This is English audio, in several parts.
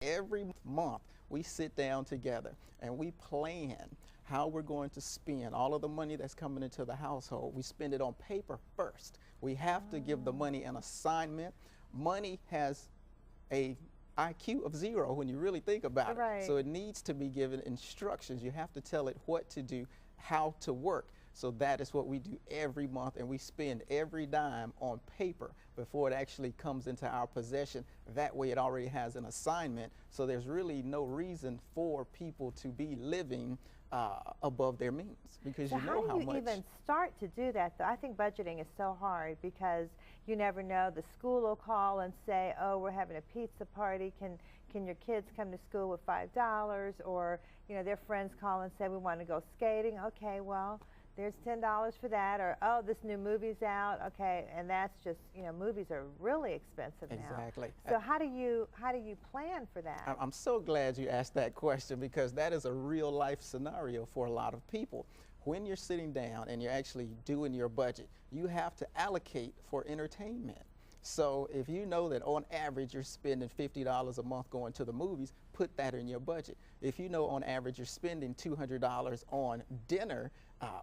every month we sit down together and we plan how we're going to spend all of the money that's coming into the household. We spend it on paper first. We have to give the money an assignment. Money has a IQ of 0 when you really think about it. So it needs to be given instructions. You have to tell it what to do, how to work. So that is what we do every month, and we spend every dime on paper before it actually comes into our possession. That way it already has an assignment, so there's really no reason for people to be living above their means, because you know how much. How do you even start to do that? I think budgeting is so hard because you never know. The school will call and say, oh, we're having a pizza party. Can your kids come to school with $5? Or, you know, their friends call and say, we want to go skating. Okay, well, there's $10 for that. Or, oh, this new movie's out. Okay, and that's just, you know, movies are really expensive now. Exactly. So how do you plan for that? I'm so glad you asked that question, because that is a real life scenario for a lot of people. When you're sitting down and you're actually doing your budget, you have to allocate for entertainment. So if you know that on average you're spending $50 a month going to the movies, put that in your budget. If you know on average you're spending $200 on dinner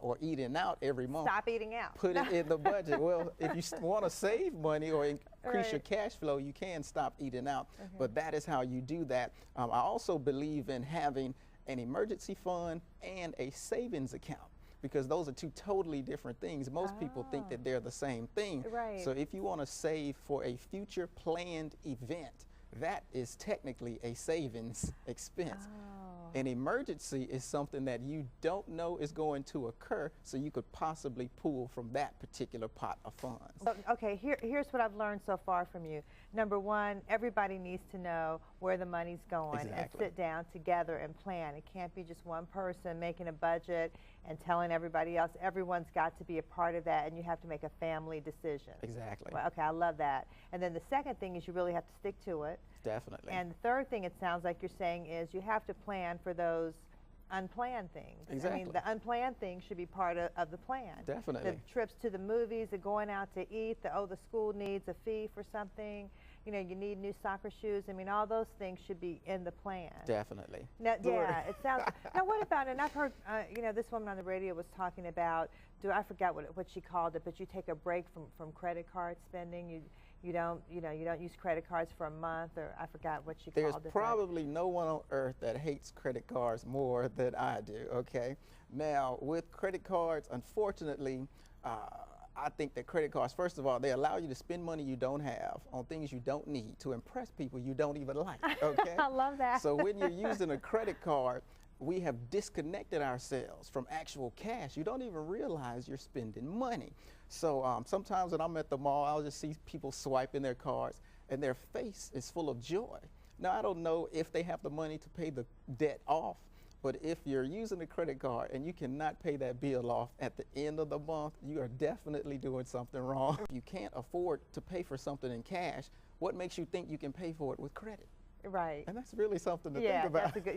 or eating out every month, stop eating out. Put it in the budget. Well, if you want to save money or increase your cash flow, you can stop eating out. But that is how you do that. I also believe in having an emergency fund and a savings account, because those are two totally different things. Most people think that they're the same thing. So if you want to save for a future planned event, that is technically a savings expense. An emergency is something that you don't know is going to occur, so you could possibly pull from that particular pot of funds. Okay, here's what I've learned so far from you. Number one, everybody needs to know where the money's going and sit down together and plan. It can't be just one person making a budget and telling everybody else. Everyone's got to be a part of that, and you have to make a family decision. Well, okay, I love that. And then the second thing is you really have to stick to it. Definitely. And the third thing, it sounds like you're saying, is you have to plan for those unplanned things. I mean, the unplanned things should be part of the plan. Definitely. The trips to the movies, the going out to eat, the school needs a fee for something, you know, you need new soccer shoes. I mean, all those things should be in the plan. Definitely. Now, yeah, it sounds. Now, what about, and I've heard, you know, this woman on the radio was talking about, I forgot what she called it, but you take a break from credit card spending. You don't use credit cards for a month, or I forgot what she called it. There's probably no one on earth that hates credit cards more than I do, okay? Now, with credit cards, unfortunately, I think that credit cards, first of all, they allow you to spend money you don't have on things you don't need to impress people you don't even like, okay? I love that. So when you're using a credit card, we have disconnected ourselves from actual cash. You don't even realize you're spending money. So sometimes when I'm at the mall, I'll just see people swiping their cards, and their face is full of joy. Now, I don't know if they have the money to pay the debt off, but if you're using a credit card and you cannot pay that bill off at the end of the month, you are definitely doing something wrong. If you can't afford to pay for something in cash, what makes you think you can pay for it with credit? Right. And that's really something to think about. That's a good